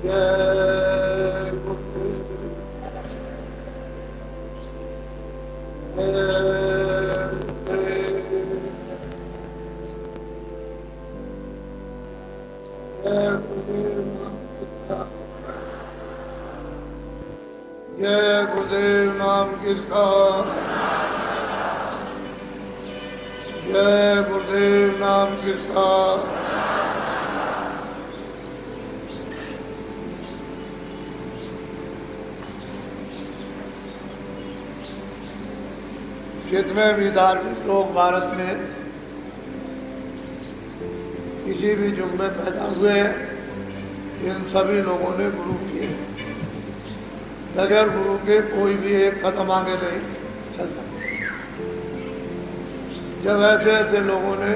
जय गुरुदेव, जय गुरुदेव नाम किसका, जय गुरुदेव नाम किसका। जितने भी धार्मिक लोग भारत में किसी भी युग में पैदा हुए हैं, इन सभी लोगों ने गुरु किए। बगैर गुरु के कोई भी एक कदम आगे नहीं चल सकता। जब ऐसे ऐसे लोगों ने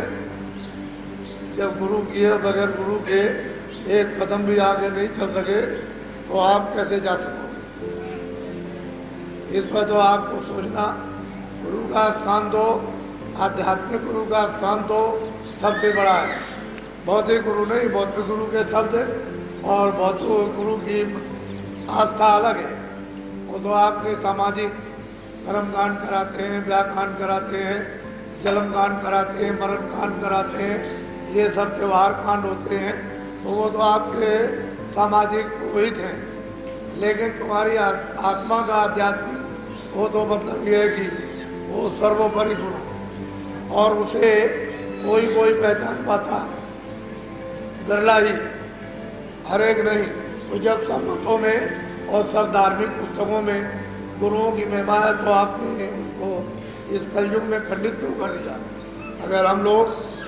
जब गुरु किए, बगैर गुरु के एक कदम भी आगे नहीं चल सके, तो आप कैसे जा सकोगे? इस पर तो आपको सोचना। गुरु का स्थान तो, आध्यात्मिक गुरु का स्थान तो सबसे बड़ा है। भौतिक गुरु नहीं, भौतिक गुरु के शब्द और भौतिक गुरु की आस्था अलग है। वो तो आपके सामाजिक कर्मकांड कराते हैं, व्याकांड कराते हैं, जन्म कांड कराते हैं, मरण कांड कराते हैं, ये सब त्यौहार कांड होते हैं, तो वो तो आपके सामाजिक पुरोहित हैं। लेकिन तुम्हारी आत्मा का आध्यात्मिक वो तो मतलब ये है कि वो सर्वोपरि गुरु, और उसे कोई कोई पहचान पाता, बिरला ही, हर एक नहीं। तो जब सब मतों में और सब धार्मिक पुस्तकों में गुरुओं की महिमा है, तो आपने उनको इस कलयुग में खंडित क्यों कर दिया? अगर हम लोग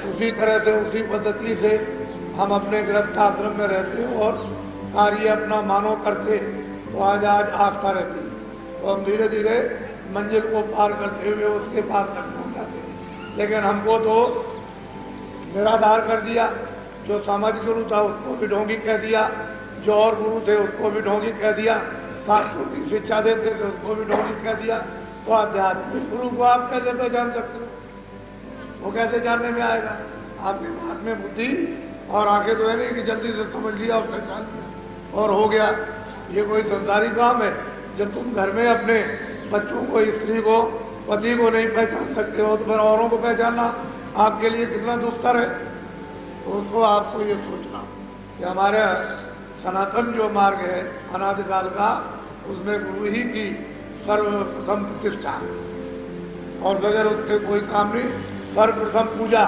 उसी तरह से, उसी पद्धति से हम अपने गृहस्थ आश्रम में रहते और कार्य अपना मानो करते, तो आज आस्था रहती, तो हम धीरे धीरे मंजिल को पार करते हुए उसके पास तक पहुँच जाते। लेकिन हमको तो निराधार कर दिया। जो सामाजिक गुरु था उसको भी ढोंगी कह दिया, जो और गुरु थे उसको भी ढोंगी कह दिया, शास्त्रों की शिक्षा देते थे उसको भी ढोंगी कह दिया। तो आध्यात्मिक गुरु को आप कैसे पहचान सकते हो? वो कैसे जानने में आएगा? आपके हाथ में बुद्धि और आंखें तो है नहीं कि जल्दी से समझ लिया और पहचान लिया और हो गया। ये कोई संसारी काम है? जब तुम घर में अपने बच्चों को, स्त्री को, पति को नहीं पहचान सकते हो, तो फिर औरों को पहचानना आपके लिए कितना दुस्तर है। तो उसको आपको ये सोचना कि हमारे सनातन जो मार्ग है अनादिकाल का, उसमें गुरु ही की सर्वप्रथम प्रतिष्ठा, और बगैर उसके कोई काम नहीं। सर्वप्रथम पूजा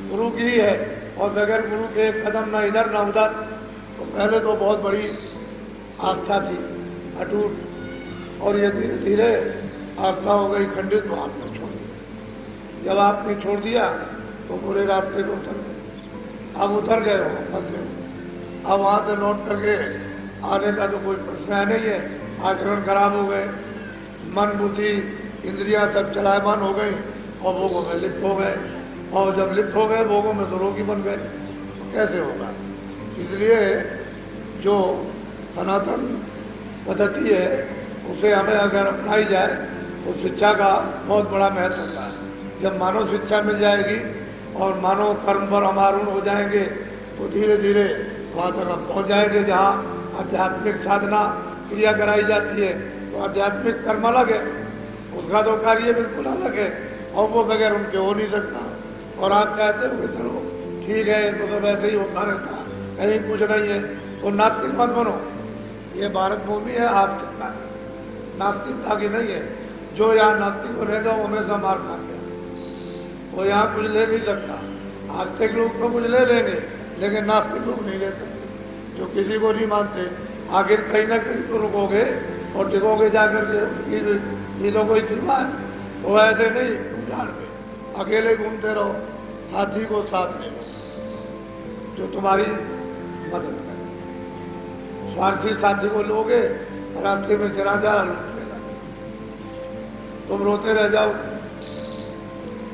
गुरु की ही है, और बगैर गुरु के एक कदम न इधर न उधर। तो पहले तो बहुत बड़ी आस्था थी, अटूट, और ये धीरे धीरे आस्था हो गई खंडित, तो आपने छोड़ दिया। जब आपने छोड़ दिया तो पूरे रास्ते को उतर गए। अब उतर गए हो, फंसे हो। अब वहाँ से लौट करके आने का तो कोई प्रश्न है नहीं है। आचरण खराब हो गए, मन बुद्धि इंद्रियां सब चलायमान हो गई और भोगों में लिप्त हो गए, और जब लिप्त हो गए भोगों में तो रोगी बन गए। तो कैसे होगा? इसलिए जो सनातन पद्धति है उसे हमें अगर अपनाई जाए तो शिक्षा का बहुत बड़ा महत्व होता है। जब मानव शिक्षा मिल जाएगी और मानव कर्म पर हम आरूढ़ हो जाएंगे, तो धीरे धीरे वहाँ तक हम पहुँच जाएंगे जहाँ आध्यात्मिक साधना क्रिया कराई जाती है। तो आध्यात्मिक कर्म अलग है, उसका तो कार्य बिल्कुल अलग है, और वो बगैर उनके हो नहीं सकता। और आप कहते हो चलो ठीक है, तो सब ऐसे ही होता रहता, कहीं कुछ नहीं है, तो नास्तिक मत बनो। ये भारत भूमि है आस्तिकता, नास्तिकता की नहीं है। जो यहाँ नास्तिक बनेगा वो हमेशा मार खा गया, वो यहाँ कुछ ले नहीं सकता। आस्तिक लोग तो कुछ ले लेंगे, लेकिन नास्तिक लोग नहीं ले सकते, जो किसी को नहीं मानते। आखिर कहीं ना कहीं तो रुकोगे और टिकोगे जाकर के, तो कोई सीमा है। वो ऐसे नहीं झाड़ में अकेले घूमते रहो, साथी को साथ ले लो जो तुम्हारी मदद करे। स्वार्थी साथी को लोगे, रास्ते में चला जा लूट लेगा, तुम रोते रह जाओ,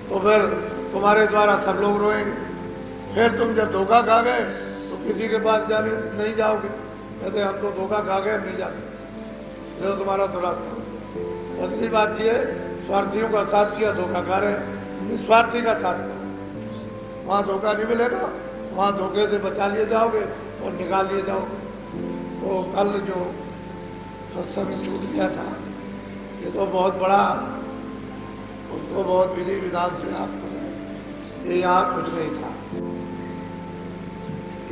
तो फिर तुम्हारे द्वारा सब लोग रोएंगे। फिर तुम जब धोखा खा गए तो किसी के पास जाने नहीं जाओगे, कहते हम तो धोखा खा गए, नहीं जा सकते, तो तुम्हारा तो रास्ता। असली बात ये, स्वार्थियों का साथ किया धोखा खा रहे, निस्वार्थी का साथ करो, वहाँ धोखा नहीं मिलेगा, वहाँ धोखे से बचा लिए जाओगे और निकाल लिए जाओगे। वो कल जो सत्संग छूट गया था, ये तो बहुत बड़ा, उसको बहुत विधि विधान से आप करें। ये यहाँ कुछ नहीं था।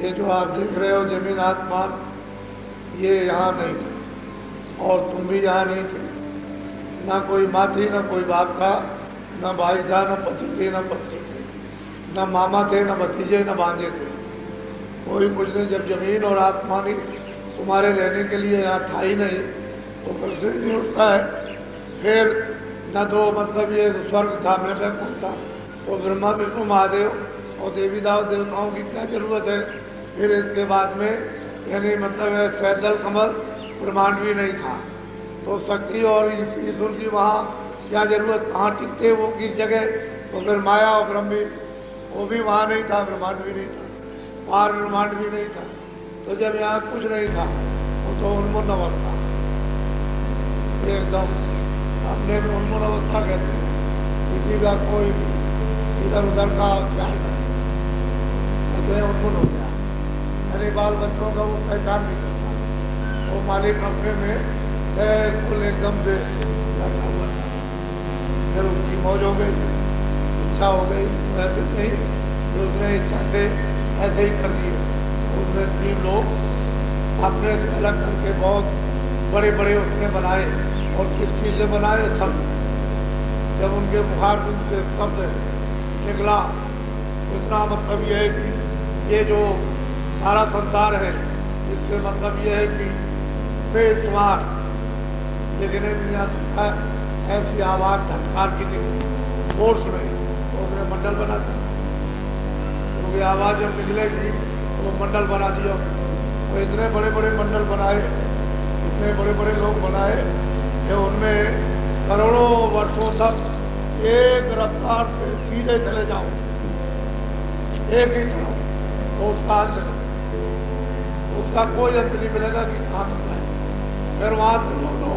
ये जो आप देख रहे हो जमीन आसमान, ये यहाँ नहीं था और तुम भी यहाँ नहीं थे। ना कोई माँ थी, ना कोई बाप था, ना भाई था, ना पति थे, ना पत्नी थे, ना मामा थे, ना भतीजे, ना भांजे थे, कोई कुछ नहीं। जब जमीन और आसमान ही तुम्हारे रहने के लिए यहाँ था ही नहीं, तो कैसे नहीं उठता है। फिर न तो मतलब ये स्वर्ग था, मैं बैकुंठ था, तो ब्रह्मा विष्णु महादेव और देवी देवताओं की क्या जरूरत है। फिर इसके बाद में यानी मतलब सैदल कमल ब्रह्मांड भी नहीं था, तो शक्ति और ईश्वर की वहाँ क्या जरूरत, कहाँ टिकते वो किस जगह। तो फिर माया और ब्रह्म भी, वो भी वहाँ नहीं था, ब्रह्मांड भी नहीं था, पार ब्रह्मांड भी नहीं था। तो जब यहाँ कुछ नहीं था, वो तो उन्मूलन अवस्था, एकदम अपने में उन्मूलन अवस्था कहते हैं। किसी का कोई इधर उधर का ख्याल नहीं, उन्मूलन हो गया। यानी बाल बच्चों का वो पहचान नहीं सकता, वो मालिक अपने में बिल्कुल एकदम से बैठा हुआ था। फिर उसकी मौज हो गई, इच्छा हो गई, वैसे नहीं कि उसने इच्छा से ऐसे ही कर दिए। उसने 3 लोग अपने से अलग करके बहुत बड़े बड़े उसने बनाए, और किस चीज़ से बनाए, शब्द। जब उनके मुखार से शब्द निकला, इतना मतलब यह है कि ये जो सारा संसार है, इससे मतलब यह है कि बेशुमार, लेकिन नहीं आ सकता ऐसी आवाज़ धटकार की निकली फोर्स में, तो उसने मंडल बना दिया। क्योंकि आवाज़ जब निकलेगी तो मंडल बना दिया। तो इतने बड़े बड़े मंडल बनाए, इतने बड़े बड़े लोग बनाए कि उनमें करोड़ों वर्षों तक एक रफ्तार से सीधे चले जाओ, एक ही तरफ, तो उसका अंत नहीं, उसका कोई अंत नहीं मिलेगा कि कहाँ तक है। फिर वहाँ से लो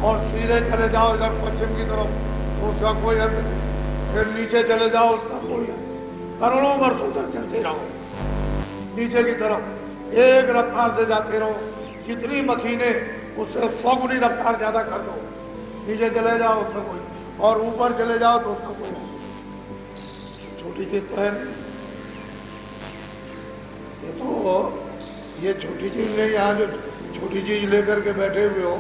और सीधे चले जाओ इधर पश्चिम की तरफ, तो उसका कोई अंत नहीं। फिर नीचे चले जाओ, उसका कोई अंत, करोड़ों वर्षों तक चलते रहो नीचे की तरफ, एक रफ्तार से जाते रहो। जितनी मशीनें, उससे 100 गुनी रफ्तार ज्यादा कर दो, नीचे चले जाओ उसका कोई, और ऊपर चले जाओ तो उसका कोई अंत। छोटी चीज तो है नहीं ये, तो ये छोटी चीज नहीं। यहाँ जो छोटी चीज लेकर के बैठे हुए हो,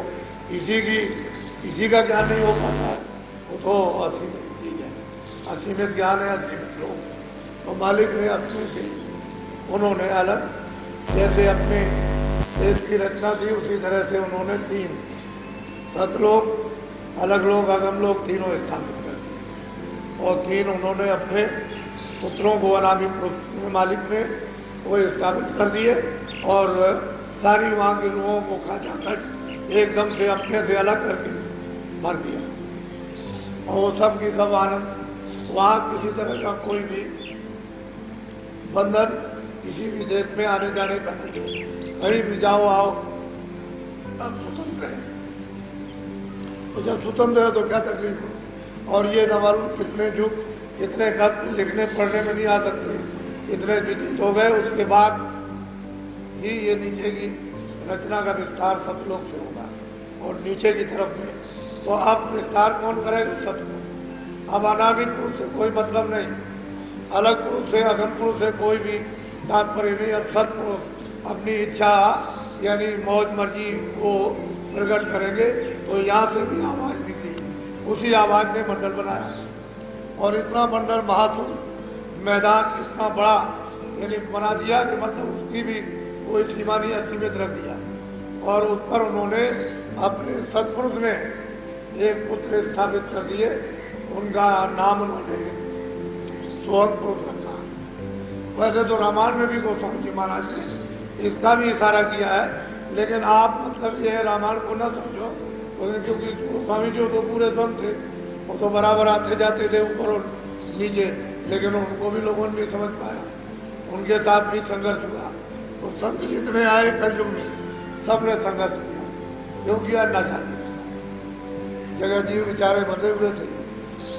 इसी का ज्ञान नहीं हो पाता है, वो तो असीमित चीज है, असीमित ज्ञान है, असीमित लोग। तो मालिक ने अपने से, उन्होंने अलग, जैसे अपने देश की रचना थी उसी तरह से उन्होंने 3 सतलोक, अलग लोग, अगम लोग, तीनों स्थापित कर दिए। और 3 उन्होंने अपने पुत्रों को, अनामी पुत्र मालिक ने वो स्थापित कर दिए, और सारी वहाँ के लोगों को खा जाकर एकदम से अपने से अलग करके भर दिया। और वो सब की सब आनंद, वहाँ किसी तरह का कोई भी बंधन, किसी भी देश में आने जाने का नहीं, कहीं भी जाओ आओ, अब स्वतंत्र है। तो जब स्वतंत्र है तो क्या तकलीफ हो। और ये नवल कितने युग, कितने कब लिखने पढ़ने में नहीं आ सकते, इतने व्यतीत हो गए, उसके बाद ही ये नीचे की रचना का विस्तार सतलोक से होगा, और नीचे की तरफ में। तो अब विस्तार कौन करेगा? सतलोक। अब अनामिक पुरुष से कोई मतलब नहीं, अलग पुरुष से, अगम पुरुष से कोई भी तात्पर्य नहीं। अब सतपुरुष अपनी इच्छा यानी मौज मर्जी को प्रकट करेंगे, तो यहाँ से भी आवाज निकली, उसी आवाज ने मंडल बनाया। और इतना मंडल महासुर मैदान इतना बड़ा यानी बना दिया कि मतलब उसकी भी कोई सीमा नहीं, असीमित रख दिया। और उस पर उन्होंने अपने सतपुरुष ने एक पुत्र स्थापित कर दिए, उनका नाम उन्होंने स्वर्ण पुरुष रखा। वैसे तो रामायण में भी गोस्वामी जी महाराज ने इसका भी इशारा किया है, लेकिन आप मतलब ये रामायण को न समझो, क्योंकि गोस्वामी जी तो पूरे संत थे, वो तो बराबर आते जाते थे ऊपर और नीचे, लेकिन उनको भी लोगों ने नहीं समझ पाया, उनके साथ भी संघर्ष हुआ। तो संत जितने आए कलयुग में, सबने संघर्ष किया, क्यों किया ना जाने। जगह जीव बेचारे बंधे हुए थे,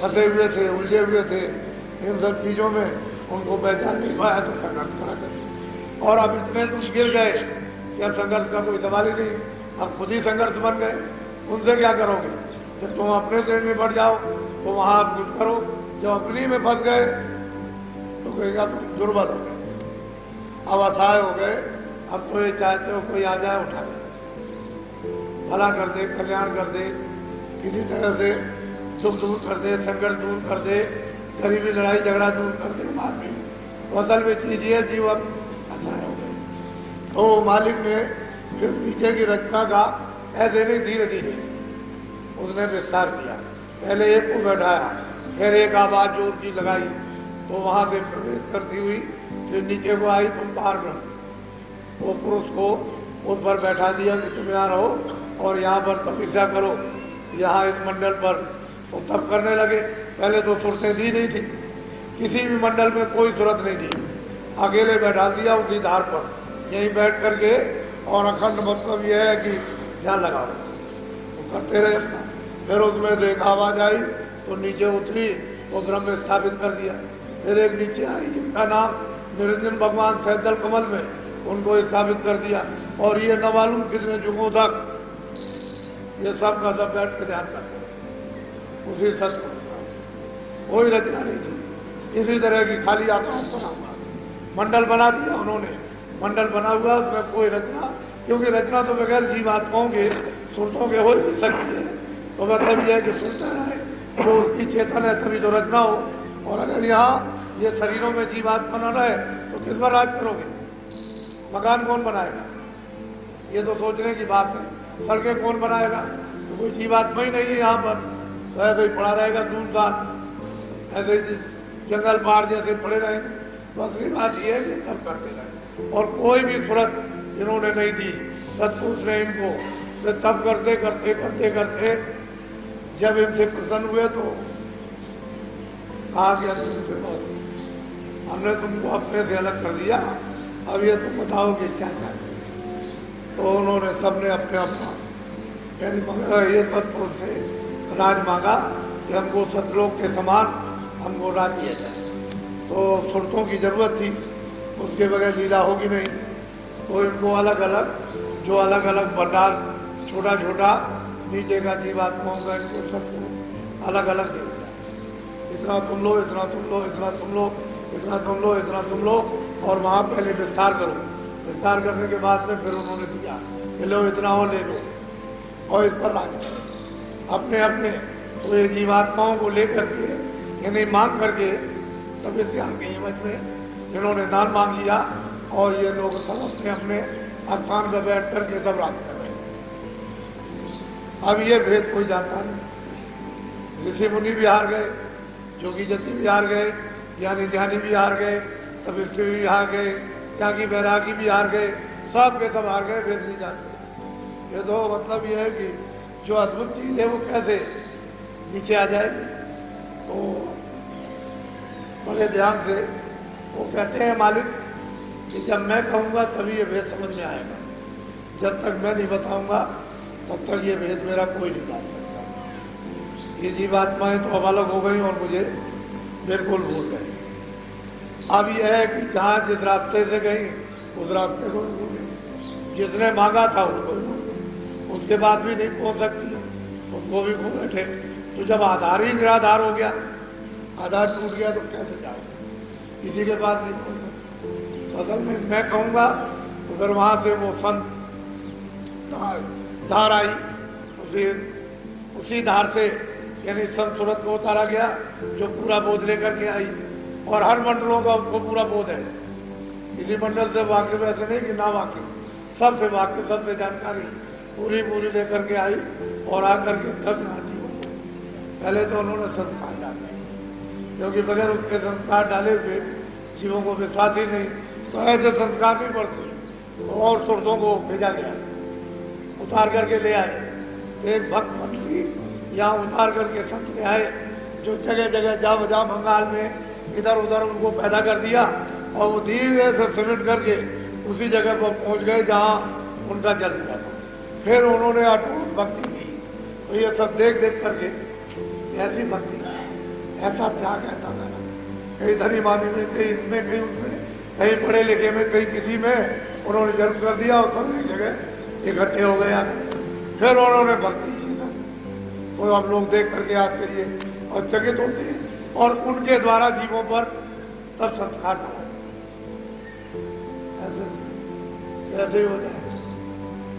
फंसे हुए थे, उलझे हुए थे इन सब चीजों में, उनको पहचान नहीं पाया तो संघर्ष करा कर। और अब इतने कुछ गिर गए कि अब संघर्ष का कोई सवाल ही नहीं, अब खुद ही संघर्ष बन गए, उनसे क्या करोगे? जब तुम अपने से निपट जाओ तो वहां आप कुछ करो, जब अपनी में फंस गए तो कहेगा तुम दुर्बल हो गए, अब असहाय हो गए, अब तो ये चाहते हो कोई आ जाए उठा दे, भला कर दे, कल्याण कर दे, किसी तरह से दुख दूर कर दे, संकट दूर कर दे, गरीबी लड़ाई झगड़ा दूर कर दे आदमी। तो असल में चीज ये जीवन असहाय हो गए। तो मालिक ने फिर नीचे की रचना का ऐसे नहीं धीरे धीरे उसने विस्तार किया। पहले एक को बैठाया, फिर एक आवाज जोर की लगाई, तो वहां से प्रवेश करती हुई फिर नीचे को आई, तुम पार कर। वो पुरुष को उस पर बैठा दिया कि तुम यहाँ रहो और यहाँ पर तपस्या करो, यहाँ इस मंडल पर। तो तब करने लगे। पहले तो सुरतें दी नहीं थी, किसी भी मंडल में कोई सूरत नहीं थी, अकेले बैठा दिया उसी धार पर, यहीं बैठ करके, और अखंड मतलब यह है कि ध्यान लगाओ, तो करते रहे। फिर उसमें से एक आवाज आई तो नीचे उतरी, वो ब्रह्म स्थापित कर दिया। फिर एक नीचे आई जिनका नाम निरंजन भगवान सैदल कमल में, उनको स्थापित कर दिया। और ये न मालूम कितने युगों तक ये सब का सब बैठ के ध्यान करते उसी सत्य, कोई रचना नहीं थी। इसी तरह की खाली आकाश बना हुआ मंडल बना दिया उन्होंने, मंडल बना हुआ, उसमें कोई रचना, क्योंकि रचना तो बगैर जीवात्माओं के सुरतों के हो नहीं सकती है। तो मतलब यह है कि सुनता है तो उसकी चेतन है तभी तो रचना हो। और अगर यहाँ ये शरीरों में जीवात्मा न रहे तो किस पर राज करोगे? मकान कौन बनाएगा? ये तो सोचने की बात है। सड़कें कौन बनाएगा? तो कोई जीवात्मा ही नहीं है यहाँ पर, तो ऐसे ही पड़ा रहेगा दूरदार, ऐसे जंगल पहाड़ जैसे पड़े रहेंगे। बस ये बात ये है कि तब करते रहे, और कोई भी सूरत इन्होंने नहीं दी, सतपुरुष ने इनको। तो तब करते करते करते करते जब इनसे प्रसन्न हुए तो कहा कि हमने तुमको अपने से अलग कर दिया, अब ये तुम बताओ कि क्या चाहिए। तो उन्होंने सबने अपने अपना यानी ये सतपुरुष से राज मांगा कि हमको सतलोक के समान हमको राज दिया जाए। तो सुरतों की जरूरत थी, उसके बगैर लीला होगी नहीं। तो इनको अलग अलग, जो अलग अलग भंडार छोटा छोटा नीचे का जीवात्माओं का, इनको सबको अलग अलग दे दिया। इतना तुम लो, इतना तुम लो, इतना तुम लो, इतना तुम लो, इतना तुम लो, और वहाँ पहले विस्तार करो। विस्तार करने के बाद में फिर उन्होंने दिया कि लो इतना और ले लो और इस पर राज करो अपने अपने। तो ये जीवात्माओं को लेकर के यानी मांग करके तब इस ध्यान की हिम्मत में इन्होंने दान मांग लिया, और ये लोग सब अपने अपने स्थान पर बैठ करके सब राज कर रहे हैं। अब ये भेद कोई जानता नहीं। ऋषि मुनि भी हार गए, जोगी जति भी हार गए, ज्ञानी ध्यानी भी हार गए, तपस्वी भी हार गए, त्यागी बैरागी भी हार गए, सब के सब हार गए, भेद नहीं जानते। ये तो मतलब ये है कि जो अद्भुत चीज है वो कैसे नीचे आ जाएगी। तो बड़े ध्यान से वो कहते हैं मालिक कि जब मैं कहूँगा तभी ये भेद समझ में आएगा, जब तक मैं नहीं बताऊंगा तब तक ये भेद मेरा कोई नहीं जान सकता। ये जीवात्माएं तो अब अलग हो गई और मुझे बिल्कुल भूल गई। अब यह है कि जहाँ जिस रास्ते से गई उस रास्ते को भूल गई, जिसने मांगा था उसको उसके बाद भी नहीं पहुंच सकती, उसको भी खो बैठे। तो जब आधार ही निराधार हो गया, आधार टूट गया, तो कैसे जाओ? किसी के पास नहीं पहुंच सकते। असल में मैं कहूँगा तो फिर वहाँ से वो संत धार आई, उसी धार से यानी संत सूरत को उतारा गया जो पूरा बोध लेकर के आई। और हर मंडलों का उसको पूरा बोध है, किसी मंडल से वाकिफ ऐसे नहीं कि ना वाकिफ, सबसे वाकिफ, सबसे जानकारी पूरी पूरी लेकर के आई और आकर के तक नाची। पहले तो उन्होंने संस्कार डाले, क्योंकि बगैर उसके संस्कार डाले हुए जीवों को विश्वास ही नहीं, तो ऐसे संस्कार नहीं पड़ते। और सुरतों को भेजा गया, उतार करके ले आए। एक भक्त मंडली यहाँ उतार करके संत ले आए, जो जगह जगह जा बजा बंगाल में इधर उधर उनको पैदा कर दिया, और वो धीरे से सिमट करके उसी जगह पर पहुंच गए जहाँ उनका जन्म हुआ था। फिर उन्होंने अटूट भक्ति की। तो ये सब देख देख करके ऐसी भक्ति, ऐसा त्याग, ऐसा करना, कहीं धनी मानी में, कहीं इसमें, कहीं उसमें, कहीं पढ़े लिखे में, कहीं किसी में, उन्होंने जन्म कर दिया और सब एक जगह इकट्ठे हो गए आगे। फिर उन्होंने भक्ति की सब, तो हम लोग देख करके आश्चर्य और चकित होते हैं, और उनके द्वारा जीवों पर तब संस्कार डाला। ऐसे ही हो जाए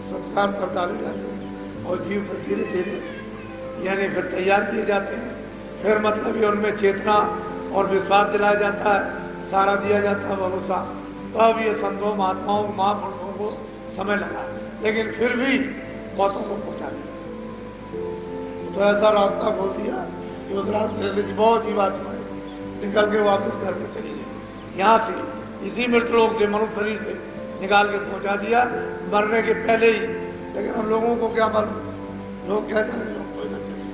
संस्कार तब डाले जाते हैं और जीव पर धीरे धीरे यानी फिर तैयार किए जाते हैं। फिर मतलब ये उनमें चेतना और विश्वास दिलाया जाता है, सारा दिया जाता है भरोसा। तब ये संतों महात्माओं महापुरुषों को समय लगा, लेकिन फिर भी बहुतों को पहुंचा दिया। तो ऐसा रास्ता खोल दिया कि उस रास्ते से बहुत जीवात्माएं निकल के वापस घर में चली गई। यहाँ से इसी मृतलोक से मनुष्य शरीर से निकाल के पहुंचा दिया मरने के पहले ही। लेकिन हम लोगों को क्या मालूम, लोग क्या जाने, लोग कोई ना जाने,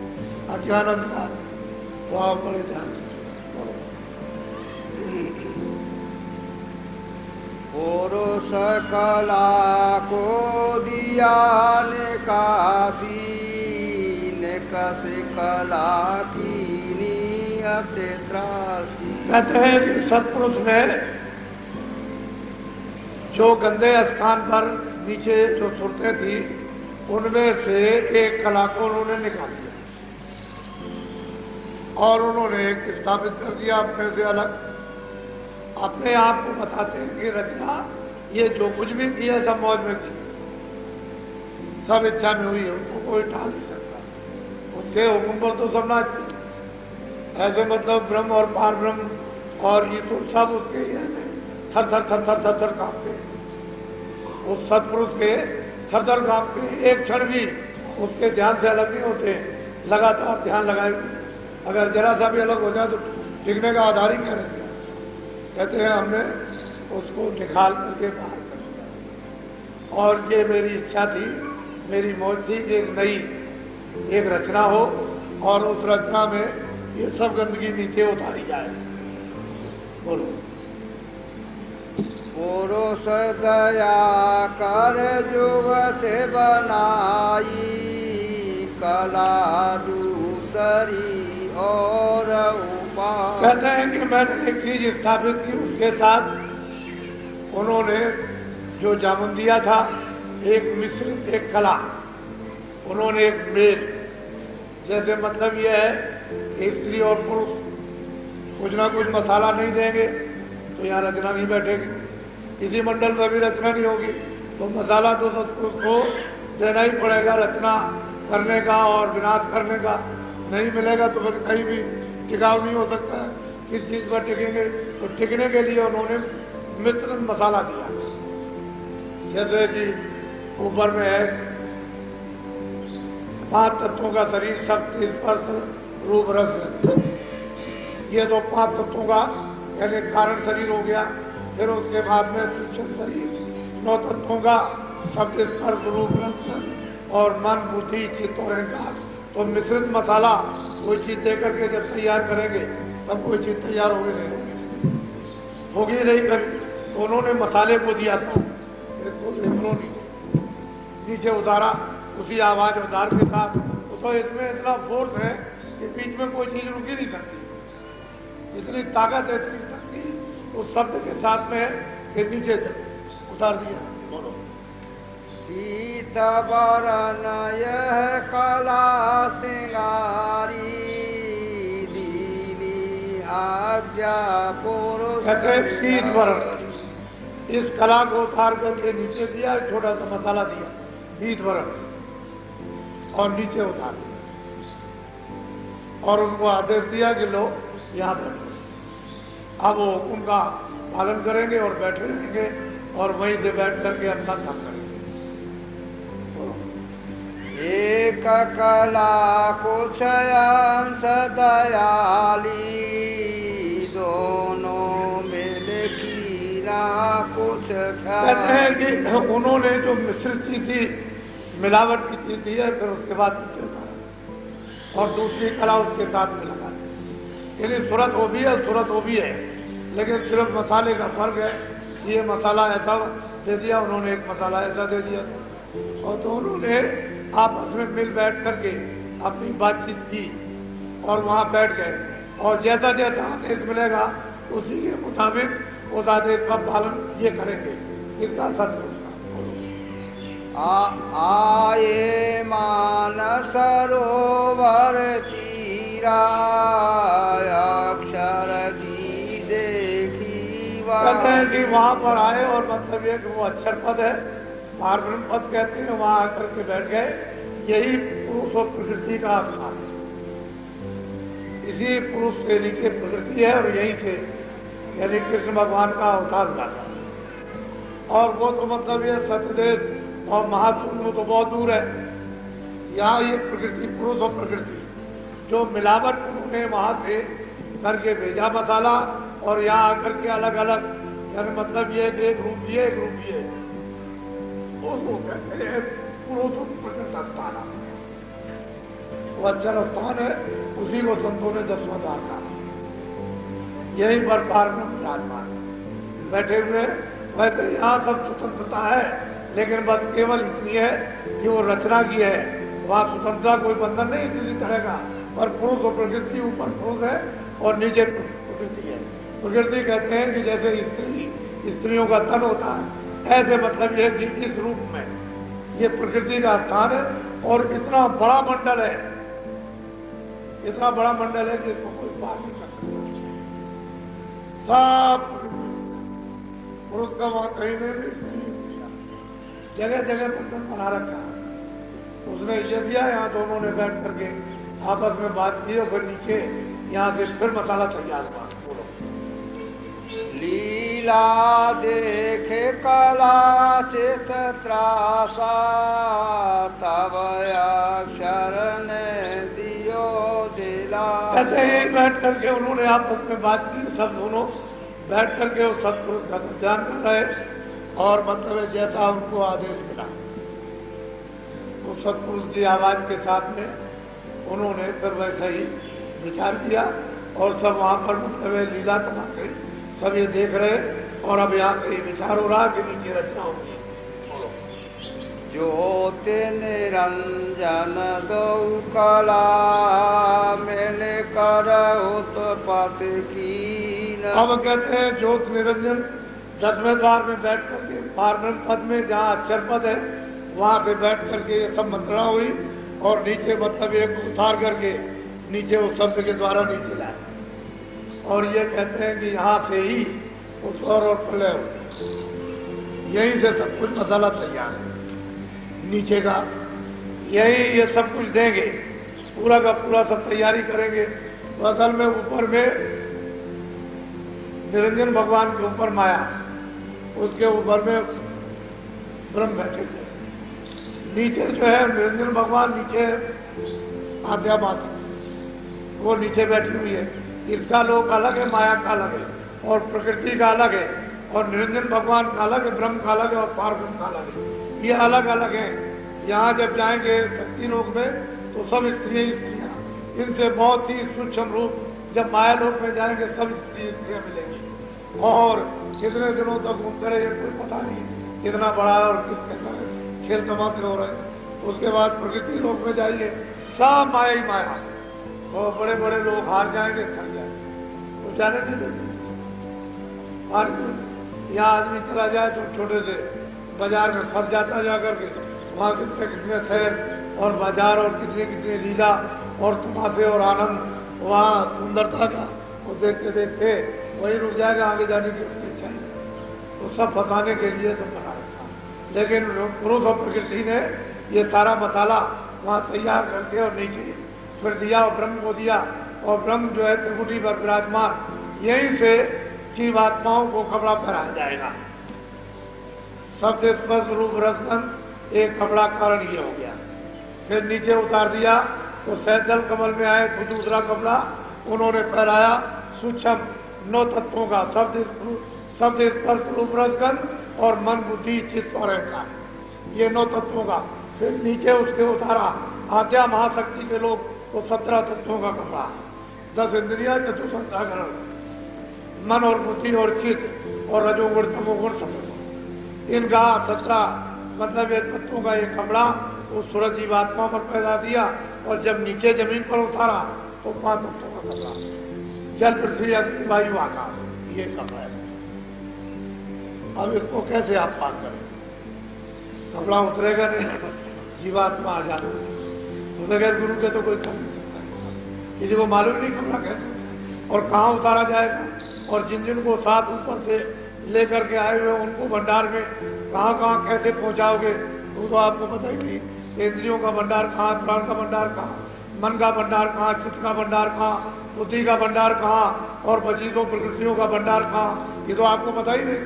अज्ञान अंधकार। तो आप बड़े ध्यान से पुरुष कला को दिया निकासी, निकस कला की नियत त्रासी। कहते हैं कि सत्पुरुष ने जो गंदे स्थान पर नीचे जो सुरतें थी उनमें से एक कला को उन्होंने निकाल दिया और उन्होंने एक स्थापित कर दिया अपने से अलग। अपने आप को बताते हैं कि रचना ये जो कुछ भी की है सब मौज में की, सब इच्छा में हुई है, उनको कोई टाल नहीं सकता। उसके हुक्म पर तो सब नाचते। ऐसे मतलब ब्रह्म और पार ब्रह्म और ये तो सब उसके ही है, थर थर थर थर थर थर कांपते हैं। उस सत्पुरुष के थर थर कांपते हैं, एक क्षण भी उसके ध्यान से अलग नहीं होते, लगातार ध्यान लगाए। अगर जरा सा भी अलग हो जाए तो टिकने का आधार ही क्या रहेगा। कहते हैं हमने उसको निकाल करके बाहर कर दिया। और ये मेरी इच्छा थी, मेरी मौज थी कि एक नई एक रचना हो और उस रचना में ये सब गंदगी नीचे उतारी जाए। बोलो। पुरुष दया कर जुगत बनाई, कला दूसरी और उपाय। कहते हैं कि मैंने एक चीज स्थापित की, उसके साथ उन्होंने जो जामुन दिया था एक मिश्रित एक कला, उन्होंने एक मेल। जैसे मतलब यह है कि स्त्री और पुरुष कुछ ना कुछ मसाला नहीं देंगे तो यहाँ रचना नहीं बैठेगी, इसी मंडल में भी रचना नहीं होगी। तो मसाला तो सत्पुरुष को देना ही पड़ेगा रचना करने का और विनाश करने का। नहीं मिलेगा तो फिर कहीं भी टिकाऊ नहीं हो सकता है। किस चीज पर टिकेंगे, तो टिकने के लिए उन्होंने मिश्रित मसाला दिया। जैसे कि ऊपर में है 5 तत्वों का शरीर, शक्ति स्पर्श रूप रस गंध। ये तो 5 तत्वों का यानी कारण शरीर हो गया। फिर उसके बाद में सूक्ष्म शरीर 9 तत्वों का शब्द स्पर्श रूप रस गंध और मन बुद्धि चित्त और अहंकार। तो मिश्रित मसाला कोई चीज दे करके जब तैयार करेंगे तब कोई चीज तैयार होगी नहीं, होगी नहीं कभी। तो उन्होंने मसाले को दिया था, इसको नीचे उतारा उसी आवाज उतार के साथ। तो इसमें इतना फोर्स है कि बीच में कोई चीज रुक ही नहीं सकती, इतनी ताकत है, इतनी शक्ति उस शब्द के साथ में है कि नीचे उतार दिया। बोलो। पीत वरण यह कला सिंगारी, दीनी आज्ञा पुरुष। कहते हैं पीत वरण, इस कला को उतार करके नीचे दिया, छोटा सा मसाला दिया पीत वरण और नीचे उतार दिया और उनको आदेश दिया कि लो यहाँ बैठो। अब वो उनका पालन करेंगे और बैठे रहेंगे और वहीं से बैठ करके अपना काम करेंगे। एक कला कुछ अंश दयाली, दोनों मिल की ना कुछ। कहते हैं कि उन्होंने जो मिश्रित चीज थी, मिलावट की चीज दी है, फिर उसके बाद नीचे उतारा और दूसरी कला उसके साथ में लगा दी। यानी सूरत वो भी है, सूरत वो भी है, लेकिन सिर्फ मसाले का फर्क है। ये मसाला ऐसा दे दिया, उन्होंने एक मसाला ऐसा दे दिया और दोनों ने आपस में मिल बैठ करके अपनी बातचीत की और वहाँ बैठ गए और जैसा जैसा आदेश मिलेगा उसी के मुताबिक उस आदेश का पालन ये करेंगे। किसका? सतपुरुष का। आये मानस सरोवर तीरा अक्षर जी देखी। कहते हैं कि वहां पर आए और मतलब ये कि वो अक्षर पद है, पारब्रह्म पद कहते हैं, वहां आकर के बैठ गए। यही पुरुष और प्रकृति का स्थान है। इसी पुरुष से नीचे प्रकृति है और यहीं से यानी कृष्ण भगवान का अवतार हुआ था। और वो तो मतलब ये सत्यदेव और महाशून्य तो बहुत दूर है। यहाँ ये प्रकृति, पुरुष और प्रकृति जो मिलावट उन्होंने वहां से करके भेजा मसाला, और यहाँ आकर के अलग अलग यानी मतलब ये एक रूप ये एक रूप ये, उसको कहते हैं पुरुष और प्रकृति स्थान। वो अक्षर स्थान है, उसी को संतों ने 10वां द्वार कहा। यही पर पारब्रह्म विराजमान बैठे हुए। वैसे यहाँ सब स्वतंत्रता है, लेकिन बस केवल इतनी है कि वो रचना की है। वहाँ स्वतंत्रता कोई बंधन नहीं किसी तरह का, पर पुरुष और प्रकृति, ऊपर पुरुष है और नीचे प्रकृति है। प्रकृति कहते हैं कि जैसे स्त्रियों का तन होता है, ऐसे मतलब यह कि इस रूप में ये प्रकृति का स्थान है। और इतना बड़ा मंडल है, इतना बड़ा मंडल है कि इसको कोई पार नहीं कर सकता। सब पुरुष का वहां कहीं में भी जगह जगह मंडल बना रखा है। उसने ये दिया, यहाँ दोनों ने बैठ करके आपस में बात की और फिर नीचे यहाँ से फिर मसाला तैयार हुआ। लीला देखे कला चित त्रासा तब अक्षर ने दियो दिला। कहते हैं बैठ करके उन्होंने आपस में बात की, सब दोनों बैठ करके उस सत्पुरुष का ध्यान कर रहे, और मतलब जैसा उनको आदेश मिला उस सत्पुरुष की आवाज के साथ में उन्होंने फिर वैसा ही विचार किया। और सब वहां पर मतलब लीला तमा गई, सब ये देख रहे। और अब यहाँ से विचार हो रहा कि नीचे रचना होगी। ज्योति निरंजन दो कला मैंने कर उत्पत्ति की। अब कहते हैं ज्योत निरंजन 10वें द्वार में बैठ करके पारब्रह्म पद में जहाँ अक्षर पद है वहां से बैठ करके ये सब मंत्रणा हुई, और नीचे मतलब एक उतार करके नीचे उस शब्द के द्वारा नीचे लाए। और ये कहते हैं कि यहाँ से ही उत्तर और प्रलय हो, यहीं से सब कुछ मसाला तैयार है नीचे का, यही ये सब कुछ देंगे, पूरा का पूरा सब तैयारी करेंगे। तो असल में ऊपर में निरंजन भगवान के ऊपर माया, उसके ऊपर में ब्रह्म बैठे हुए, नीचे जो है निरंजन भगवान, नीचे आद्या माता वो नीचे बैठी हुई है। इसका लोक अलग है, माया का अलग है, और प्रकृति का अलग है, और निरंजन भगवान का अलग है, ब्रह्म का अलग है, और पारब्रह्म का अलग है। ये अलग अलग है। यहाँ जब जाएंगे शक्ति लोक में तो सब स्त्रियां, इनसे बहुत ही सूक्ष्म रूप। जब माया लोक में जाएंगे सब स्त्रियां मिलेंगी, और कितने दिनों तक घूमते रहे कोई पता नहीं, कितना बड़ा और किस कैसा खेल तमाशे हो रहे हैं। उसके बाद प्रकृति लोक में जाइए, सब माया ही माया, और बड़े बड़े लोग हार जाएंगे, थक जाएंगे, वो जाने नहीं देते। यहाँ आदमी चला जाए तो छोटे से बाजार में फंस जाता जाकर के, वहाँ कितने कितने शहर और बाजार और कितने कितने लीला और तमाशे और आनंद, वहाँ सुंदरता का वो देखते देखते वही रुक जाएगा, आगे जाने की उसकी इच्छा ही नहीं। तो सब फंसाने के लिए सब बना रखा। लेकिन पुरुष और प्रकृति ने ये सारा मसाला वहाँ तैयार करके और नीचे फिर दिया, और ब्रह्म को दिया। और ब्रह्म जो है त्रिपुटी पर विराजमान, यहीं से जीवात्माओं को कपड़ा पहनाया जाएगा। शब्द स्पर्श रूप रसगंध एक कपड़ा कारण ये हो गया। फिर नीचे उतार दिया तो सैदल कमल में आए तो दूसरा कपड़ा उन्होंने पहनाया सूक्ष्म 9 तत्वों का, शब्द स्पर्श रूप रसगंध और मन बुद्धि चित्त और अहंकार, ये 9 तत्वों का। फिर नीचे उसके उतारा आद्या महाशक्ति के लोग वो 17 तत्वों का कपड़ा, 10 इंद्रिया, चतुसंताकरण, मन और बुद्धि और चित्त और रजोगुण तमोगुण सब, इनका 17 मतलब ये तत्वों का एक कपड़ा उस सूरज जीवात्मा पर पैदा दिया। और जब नीचे जमीन पर उतारा तो 5 तत्वों का कपड़ा, जल पृथ्वी अग्नि वायु आकाश, ये कपड़ा है। अब इसको कैसे आप पार करें? कपड़ा उतरेगा नहीं, जीवात्मा आ जाता तो बगैर गुरु के तो कोई कर नहीं सकता। किसी को मालूम नहीं कपड़ा कैसे और कहाँ उतारा जाएगा, और जिन जिन को साथ ऊपर से लेकर के आए हुए उनको भंडार में कहाँ कहाँ कैसे पहुंचाओगे तो आपको पता ही नहीं। इंद्रियों का भंडार कहाँ, प्राण का भंडार कहाँ, मन का भंडार कहाँ, चित्त का भंडार कहाँ, बुद्धि का भंडार कहाँ, और पचीसों प्रकृतियों का भंडार कहाँ, ये तो आपको पता ही नहीं।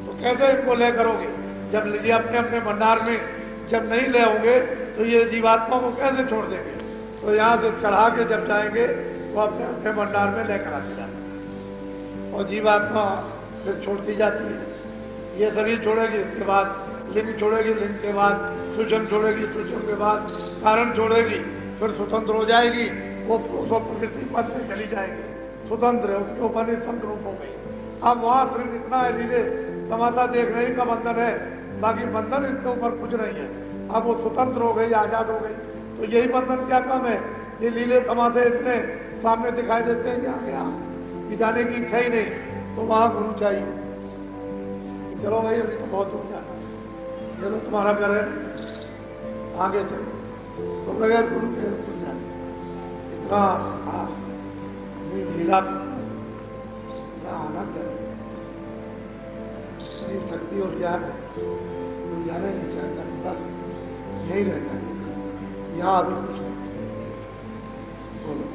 तो कैसे इनको ले करोगे? जब ये अपने अपने भंडार में जब नहीं ले होंगे तो ये जीवात्मा को कैसे छोड़ देंगे? तो यहाँ से चढ़ा के जब जाएंगे तो अपने अपने भंडार में लेकर आते जाते, और जीवात्मा फिर छोड़ती जाती है। ये शरीर छोड़ेगी, इसके बाद लिंग छोड़ेगी, लिंग के बाद सूक्ष्म छोड़ेगी, सूक्ष्म के बाद कारण छोड़ेगी, फिर स्वतंत्र हो जाएगी। वो प्रकृति पद में चली जाएगी, स्वतंत्र है, उसके ऊपर निःशंक रूप हो गई। अब वहां सिर्फ इतना है, लीले तमाशा देखने ही का बंधन है, बाकी बंधन इसके ऊपर कुछ नहीं है। अब वो स्वतंत्र हो गई, आजाद हो गई, तो यही बंधन क्या कम है? ये लीले तमाशे इतने सामने दिखाई देते हैं कि आगे आप जाने की इच्छा ही नहीं, तो वहां गुरु चाहिए। चलो भाई अभी तो बहुत दूर जाना, ये तो तुम्हारा घर है, आगे चलो। तो बगैर गुरु के इतना खास लीला, इतना आनंद है, इतनी शक्ति और ज्ञान है, कोई जाने नहीं चाहता, बस यही रह जाएगा। यहाँ अभी कुछ नहीं। बोलो।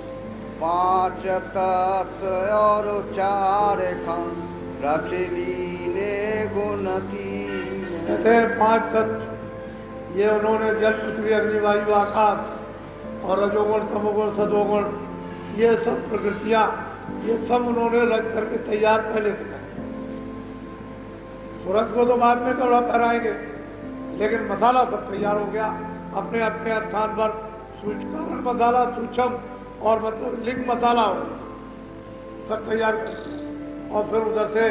5 तत्व और 4 खंड रच लीने गुण 3। कहते हैं 5 तत्व, ये उन्होंने जल, पृथ्वी, अग्नि, वायु, आकाश और रजोगुण, तमोगुण, सतोगुण, ये सब प्रकृतियां, ये सब उन्होंने रच करके तैयार पहले से कर। सूरज को तो बाद में कड़ा कराएंगे, लेकिन मसाला सब तैयार हो गया अपने अपने स्थान पर। कारण मसाला, सूक्ष्म और मतलब लिंग मसाला हो सब तैयार कर, और फिर उधर से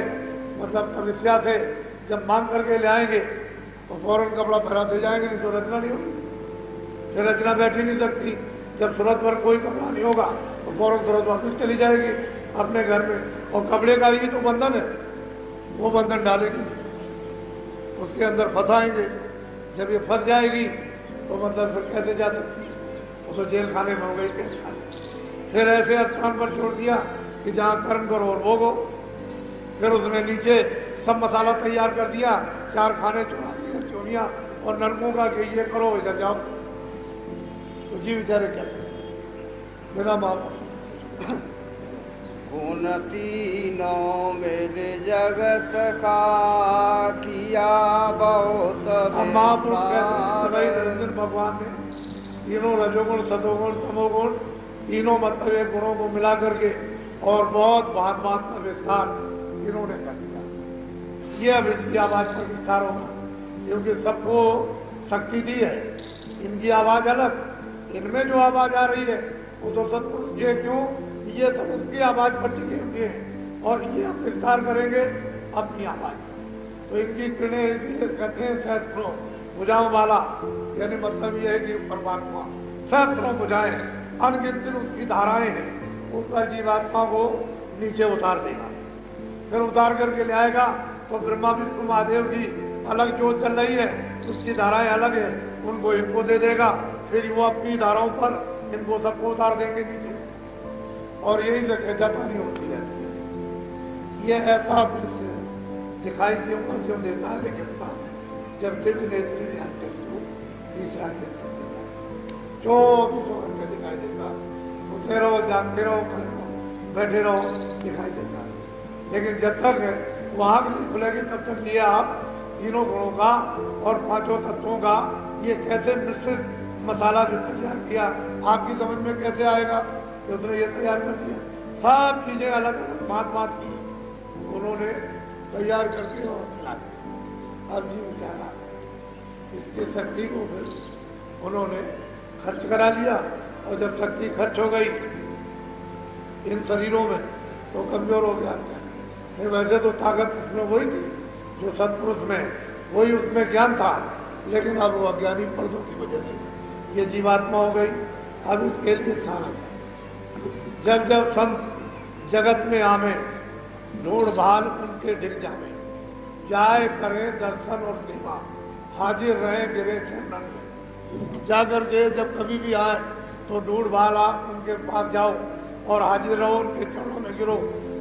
मतलब तपस्या से जब मांग करके ले आएंगे तो फौरन कपड़ा पहराते जाएंगे, नहीं तो रचना नहीं होगी। फिर रचना बैठी नहीं सकती। जब सूरत पर कोई कपड़ा नहीं होगा तो फौरन सूरत वापस चली जाएगी अपने घर में, और कपड़े का ही तो बंधन है, वो बंधन डालेगी, उसके अंदर फंसाएंगे। जब ये फंस जाएगी तो मतलब फिर कैसे जा सकती है? वो तो जेल खाने में हो गई, कैसे खाने। फिर ऐसे स्थान पर छोड़ दिया कि जहाँ कर्म करो और भोगो। फिर उसने नीचे सब मसाला तैयार कर दिया, 4 खाने चढ़ा दिए, चोनिया और नलकों का कि ये करो, इधर जाओ। तो जी बेचारे क्या मेरा माल गुण 3 मेरे जगत का किया बहुत निरंजन भगवान ने तीनों रजोगुण, सतोगुण, तमोगुण, तीनों मतलब एक गुणों को मिला करके और बहुत भांत भांत का विस्तार इन्होंने कर दिया। ये अब इनकी आवाज पर विस्तार होगा, क्योंकि सबको शक्ति दी है। इनकी आवाज अलग, इनमें जो आवाज आ रही है वो तो सब ये क्यों, ये सब उनकी आवाज पर टिके हुए हैं, और ये अब विस्तार करेंगे अपनी आवाज। तो इनकी किरणें इसलिए कहते हैं सहस्त्रों भुजाओं वाला, यानी मतलब ये है कि परमात्मा सहस्त्रों भुजाएं, अनगिनत उसकी धाराएं हैं, उसका जीवात्मा को नीचे उतार देगा। फिर उतार करके ले आएगा तो ब्रह्मा विष्णु महादेव की अलग जो चल रही है उसकी धाराएं अलग है, उनको इनको दे देगा। फिर वो अपनी धाराओं पर इनको सबको उतार देंगे नीचे, और यही से जातानी होती है। ये ऐसा दृश्य दिखाई क्यों देता है, लेकिन जब दिव्य नेत्री ध्यान चलती तीसरा नेत्र 24 घंटे दिखाई देता, सोते रहो, जानते रहो, खड़े रहो, बैठे रहो, दिखाई देता। लेकिन जब तक वहां नहीं खुलेगी तब तक ये आप तीनों गुणों का और 5 तत्वों का ये कैसे मिश्रित मसाला जो तैयार किया आपकी समझ में कैसे आएगा कि उसने ये तैयार कर दिया। सब चीजें अलग अलग बात की उन्होंने तैयार करके और खिला दी। अब जी बेचारा इसकी शक्ति को फिर उन्होंने खर्च करा लिया, और जब शक्ति खर्च हो गई इन शरीरों में तो कमजोर हो गया। फिर वैसे तो ताकत उसमें वही थी जो सत्पुरुष में, वही उसमें ज्ञान था, लेकिन अब वो अज्ञानी पर्दों की वजह से ये जीवात्मा हो गई। अब इसके लिए सारा चाहिए। जब जब संत जगत में आवे ढूंढ भाल उनके ढिल जावे, जाए करें दर्शन और सेवा, हाजिर रहे गिरे चरणन में। जाकर के जब कभी भी आए तो ढूंढ भाला उनके पास जाओ और हाजिर रहो, उनके चरणों में गिरो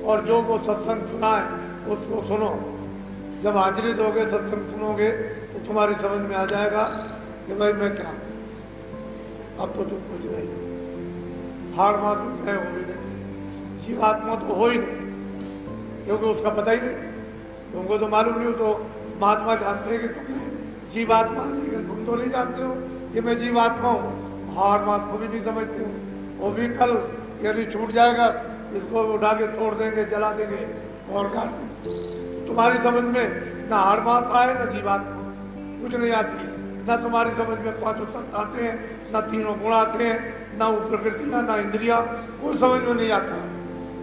और जो वो सत्संग सुना है उसको सुनो। जब हाजिरी दोगे, सत्संग सुनोगे तो तुम्हारी समझ में आ जाएगा कि भाई मैं क्या, अब तो तुम कुछ नहीं, हार मात है वो भी नहीं, जीवात्मा तो हो ही नहीं, क्योंकि उसका पता ही नहीं, तुमको तो मालूम नहीं हो। तो महात्मा जानते हैं कि तुम जीवात्मा, लेकिन तुम तो नहीं जानते हो कि मैं जीवात्मा हूँ। हार मात को भी नहीं समझते हो, वो भी कल यदि छूट जाएगा इसको उठा के तोड़ देंगे, जला देंगे और काट देंगे। तुम्हारी समझ में ना हार मात आए ना जीवात्मा, कुछ नहीं आती। ना तुम्हारी समझ में पांचों तत्व आते हैं, ना तीनों गुण आते हैं, ना वो प्रकृतियां, ना इंद्रिया, कोई समझ में नहीं आता।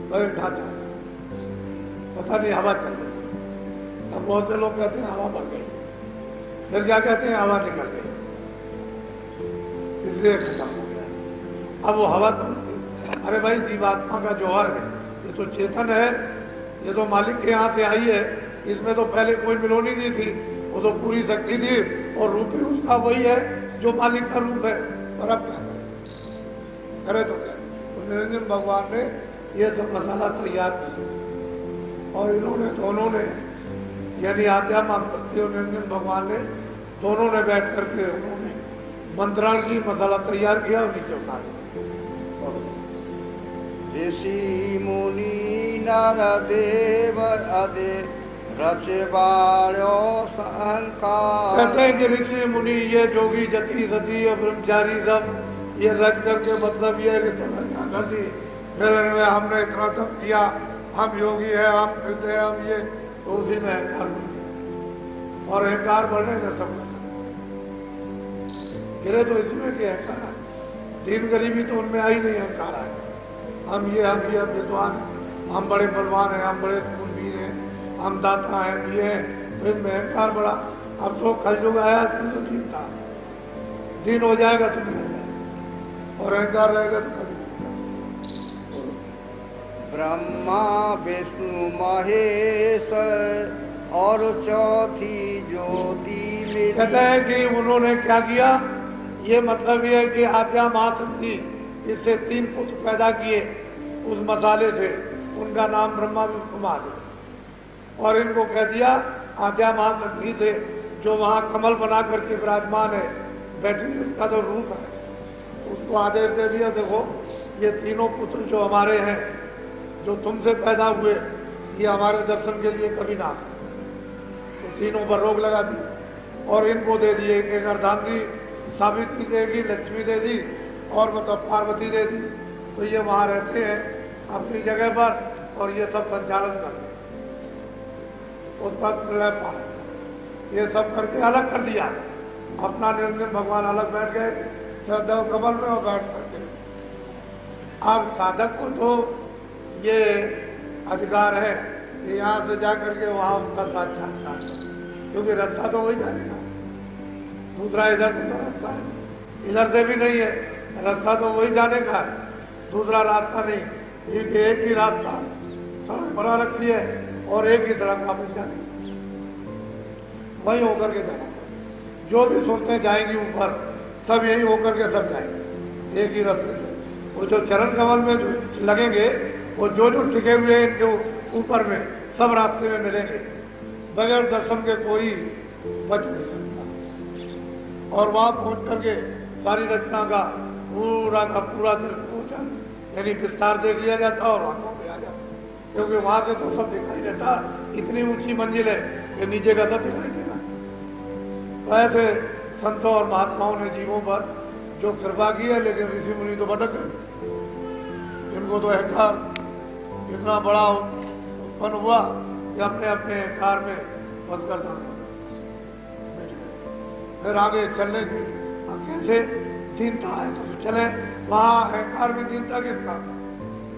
वही ढांचा पता नहीं, हवा चल रही। अब बहुत से लोग कहते हैं हवा बढ़ गई, फिर क्या कहते हैं हवा निकल गई, इसलिए खत्म हो गया। अब वो हवा तो, अरे भाई जीवात्मा का जौहर है, ये तो चेतन है, ये तो मालिक के यहाँ से आई है, इसमें तो पहले कोई मिलोनी नहीं थी, वो तो पूरी शक्ति थी और रूप ही उसका वही है जो मालिक का रूप है। और अब क्या करे तो क्या, तो निरंजन भगवान ने ये सब मसाला तैयार किया और इन्होंने दोनों ने, यानी आद्या माँ शक्ति और निरंजन भगवान ने दोनों ने बैठ करके उन्होंने मंत्राण की मसाला तैयार किया और नीचे उतार दिया। ऋषि मुनि नर देव अदे रचवाड़ो संकार। कहते हैं कि ऋषि मुनि, ये जोगी जति सती ब्रह्मचारी सब ये रच करके, मतलब ये है कि तपस्या कर दी, फिर इनमें हमने इतना तप किया, हम योगी है, हम कृत है, हम ये, तो उसी में अहंकार बढ़ गया। और अहंकार बढ़ने में सब गिरे तो इसी में कि अहंकार है, दीन गरीबी तो उनमें आई नहीं, अहंकार आए। हम ये विद्वान, हम बड़े बलवान हैं, हम बड़े कुलवीर हैं, हम दाता हैं, ये हैं, फिर में अहंकार बढ़ा। अब तो कलयुग आया, तो दीन था, दीन हो जाएगा तो मिल जाएगा, और अहंकार रहेगा तो कभी। ब्रह्मा विष्णु महेश और चौथी ज्योति मिली। कहते हैं कि उन्होंने क्या किया, ये मतलब ये है कि आद्या महाशक्ति इससे 3 पुत्र पैदा किए उस मसाले से, उनका नाम ब्रह्मा विष्णु महादेव, और इनको कह दिया आद्या महाशक्ति से जो वहाँ कमल बना करके विराजमान है बैठी, उसका तो रूप है, उसको आदेश दे दिया, देखो ये तीनों पुत्र जो हमारे हैं, जो तुमसे पैदा हुए, ये हमारे दर्शन के लिए कभी ना आ सकते। तो तीनों पर रोक लगा दी और इनको दे दिए, एक अर्धांगी सावित्री देगी, लक्ष्मी दे दी और मतलब पार्वती दे दी। तो ये वहाँ रहते हैं अपनी जगह पर और ये सब संचालन करते हैं, उत्पत्ति प्रलय पालन, ये सब करके अलग कर दिया। अपना निरंजन भगवान अलग बैठ गए श्रद्धा कमल में और बैठ करके। अब साधक को तो ये अधिकार है कि यहाँ से जा करके वहाँ उसका साक्षात्कार, क्योंकि रास्ता तो वही जानेगा, दूसरा इधर से तो रास्ता है, इधर से भी नहीं है, रास्ता तो वही जाने का है, दूसरा रास्ता नहीं। ये एक ही रास्ता सड़क बना रखी है और एक ही सड़क वापस जाने, वही होकर के जाना। जो भी सोचते जाएंगी ऊपर, सब यही होकर के सब जाएंगे एक ही रास्ते से। वो जो चरण कमल में जो लगेंगे, वो जो टिके हुए हैं इनके ऊपर में, सब रास्ते में मिलेंगे, बगैर दर्शन के कोई बच नहीं सकता। और वहां पहुंच करके सारी रचना का पूरा दृष्टिगोचर यानी विस्तार देख लिया जाता और आंखों पे आ जाता, क्योंकि वहां से तो सब दिखाई देता, इतनी ऊंची मंजिल है कि नीचे का सब दिखाई देगा। तो ऐसे संतों और महात्माओं ने जीवों पर जो कृपा की है, लेकिन ऋषि मुनि तो भटक गए, इनको तो अहंकार इतना बड़ा उत्पन्न हुआ कि अपने अपने अहंकार में बंद कर था। फिर आगे चलने की कैसे दीनता है तो चले, वहां अहंकार में दीनता किसका,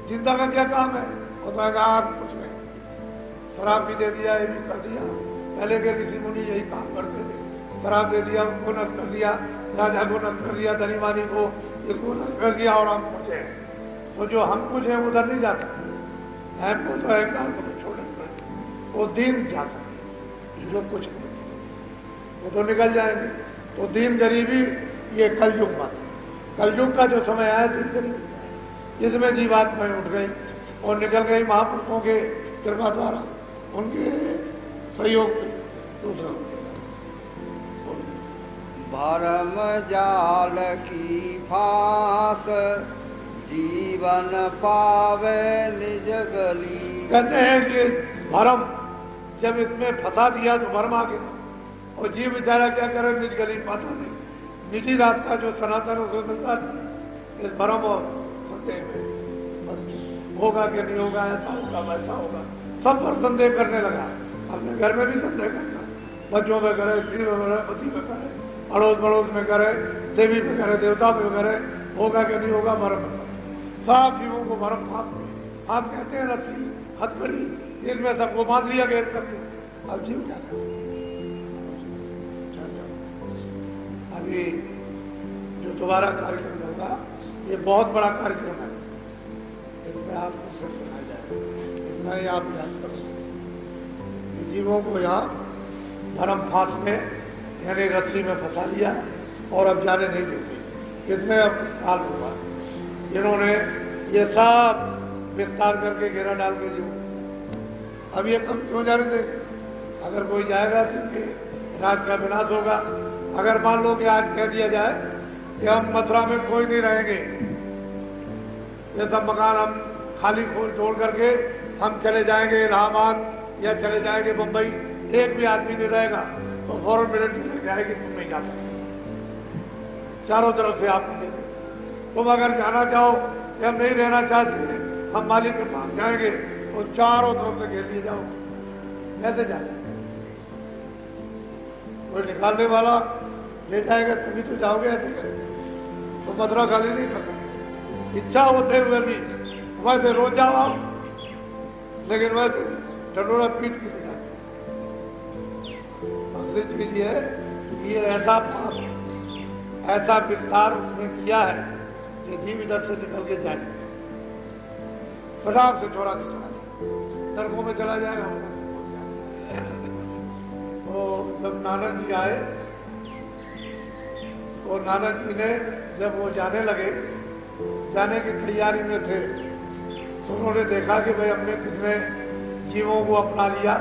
चिंता का क्या काम है? और तो कहा कुछ नहीं, शराब भी दे दिया, ये भी कर दिया। पहले के ऋषि मुनि यही काम करते थे, शराब दे दिया, उनको नष्ट कर दिया, राजा को नष्ट कर दिया, धनीवानी को, इसको नष्ट कर दिया और हम कुछ है। तो जो हम कुछ है उधर नहीं जा सकते, हमको तो अहंकार को छोड़ना पड़ेगा, वो दीन जा सकते। जो कुछ नहीं, वो तो निकल जाएंगे। तो दीन गरीबी ये कलयुग मत, कलयुग का जो समय आया दीन गरीबी, इसमें जीवात्माएं उठ गई और निकल गई महापुरुषों के कृपा द्वारा, उनके सहयोग से। दूसरा भरम जाल की फांस जीवन पावे निज गली। कहते हैं कि भरम जब इसमें फंसा दिया तो भरम आ गया, और जीव बेचारा क्या करे, निज गली पाता नहीं, निजी रास्ता जो सनातन उसे मिलता नहीं। इस भरम और संदेह में बस होगा कि नहीं होगा, ऐसा होगा वैसा होगा, सब पर संदेह करने लगा। अपने घर में भी संदेह करना, बच्चों में करे, स्त्री में करे, पति में करे, अड़ोस पड़ोस में करे, देवी में करे, देवता में करे, होगा कि नहीं होगा, भरम में। सब जीवों को भरम फांस कहते हैं, रस्सी हथकड़ी, इसमें सबको बांध लिया घेर करके। अब जीव क्या कर सकते? अभी जो दोबारा कार्यक्रम होगा ये बहुत बड़ा कार्यक्रम है, इसमें आपको फिर सुनाया जाएगा। इतना ही आप याद करो, जीवों को यहाँ भरम फांस में यानी रस्सी में फंसा लिया और अब जाने नहीं देते। इसमें अब काल हुआ, इन्होंने ये सब विस्तार करके घेरा डाल के जीव, अब ये कम क्यों जाने देंगे? अगर कोई जाएगा तो इनके राज का विनाश होगा। अगर मान लो कि आज कह दिया जाए कि हम मथुरा में कोई नहीं रहेंगे, ये सब मकान हम खाली छोड़ करके हम चले जाएंगे इलाहाबाद या चले जाएंगे मुंबई, एक भी आदमी नहीं रहेगा, तो फौरन मिलिट्री लेके आएगी, तुम नहीं जा सकते, चारों तरफ से आपको दे देंगे। तुम अगर जाना चाहो कि हम नहीं रहना चाहते, हम मालिक के पास जाएंगे, तो चारों तरफ से घेर लिए जाओ। कैसे जाए? कोई निकालने वाला ले जाएगा तभी तो जाओगे, ऐसे कैसे? तो मथुरा खाली नहीं कर सकते। इच्छा होते हुए भी वैसे रोज जाओ आप, लेकिन वैसे टटोरा पीट के ले जाते। दूसरी चीज ये है, ये ऐसा विस्तार उसने किया है कि जीव इधर से निकल के जाएंगे, फटाक से छोड़ा से चला जाए, नरकों में चला जाएगा। तो जब नानक जी आए तो नानक जी ने जब वो जाने लगे, जाने की तैयारी में थे, तो उन्होंने देखा कि भाई हमने कितने जीवों को अपना लिया,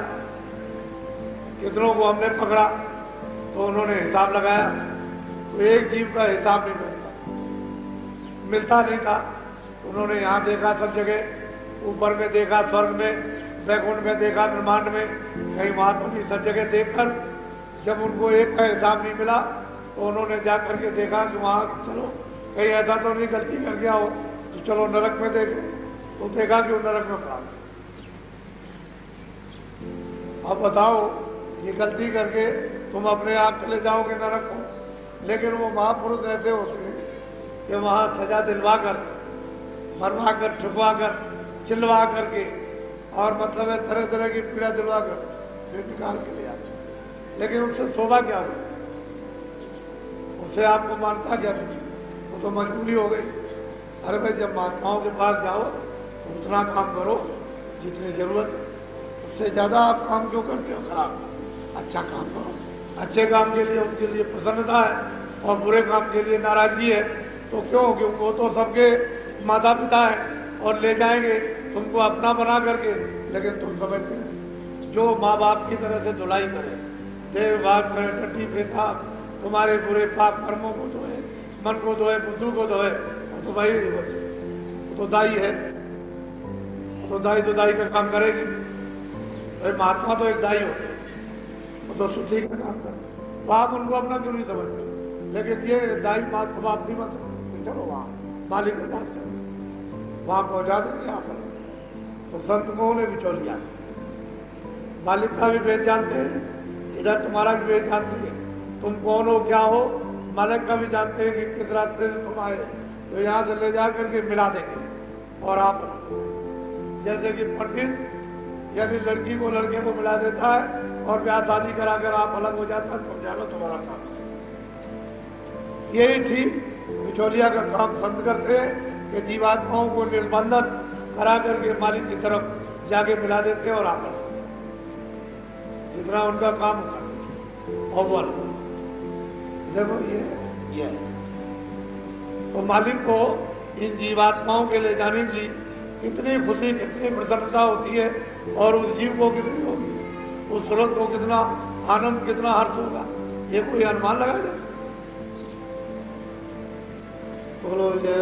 कितनों को हमने पकड़ा। तो उन्होंने हिसाब लगाया, तो एक जीव का हिसाब नहीं मिलता नहीं था। उन्होंने यहाँ देखा सब जगह, ऊपर में देखा, स्वर्ग में, वैकुंठ में देखा, ब्रह्मांड में, कहीं वहां तो नहीं, सब जगह देखकर जब उनको एक का हिसाब नहीं मिला, तो उन्होंने जा करके देखा कि वहां चलो कहीं ऐसा तो नहीं गलती कर गया हो, तो चलो नरक में देखो। तो देखा कि वो नरक में पड़ा। अब बताओ, ये गलती करके तुम अपने आप चले जाओगे नरक को, लेकिन वो महापुरुष ऐसे होते हैं कि वहां सजा दिलवा कर, मरवा कर, ठुकवा कर, चिल्वा करके, और मतलब है तरह तरह की पीड़ा दिलवा कर फिर निकाल के ले आते। लेकिन उनसे शोभा क्या हुई? उनसे आपको मानता क्या नहीं? वो तो मजबूरी हो गई। अरे भाई, जब महात्माओं के पास जाओ तो उतना काम करो जितनी जरूरत है, उससे ज्यादा आप काम क्यों करते हो? खराब, अच्छा काम करो। अच्छे काम के लिए उनके लिए प्रसन्नता है और बुरे काम के लिए नाराजगी है, तो क्यों? क्योंकि वो तो सबके माता पिता है और ले जाएंगे तुमको अपना बना करके। लेकिन तुम समझते हैं, जो माँ बाप की तरह से धुलाई करे, देव भाग करे, टट्टी पेशाब, तुम्हारे बुरे पाप कर्मों को धोए, मन को धोए, बुद्धू को धोए, तो भाई वो तो दाई है, तो दाई का काम करेगी। भाई महात्मा तो एक दाई होते हैं, वो तो शुद्धि का काम करते, तो आप उनको अपना क्यों नहीं समझते? लेकिन ये दाई बात बाप नहीं मत, चलो वहां मालिक के पास चलो, वहां पहुंचा देंगे आप। तो संत को ने बिचौलिया, मालिक का भी भेद जानते हैं, इधर तुम्हारा भी भेद जानते हैं, तुम कौन हो, क्या हो, मालिक का भी जानते हैं कि किस रास्ते से तुम आए, तो यहाँ से ले जा करके मिला देंगे। और आप जैसे कि पंडित यानी लड़की को लड़के को मिला देता है और ब्याह शादी कराकर आप अलग हो जाता है, तो जानो तुम्हारा काम। यही ठीक बिचौलिया का काम संत करते हैं कि जीवात्माओं को निर्बंधन करा करके मालिक की तरफ जाके मिला देते और आप इतना उनका काम करते अव्वल। देखो ये तो मालिक को इन जीवात्माओं के ले जाने की कितनी खुशी, कितनी प्रसन्नता होती है, और उस जीव को कितनी होगी, उस सूरत को कितना आनंद, कितना हर्ष होगा, ये कोई अनुमान लगाया जा सकता। बोलो जय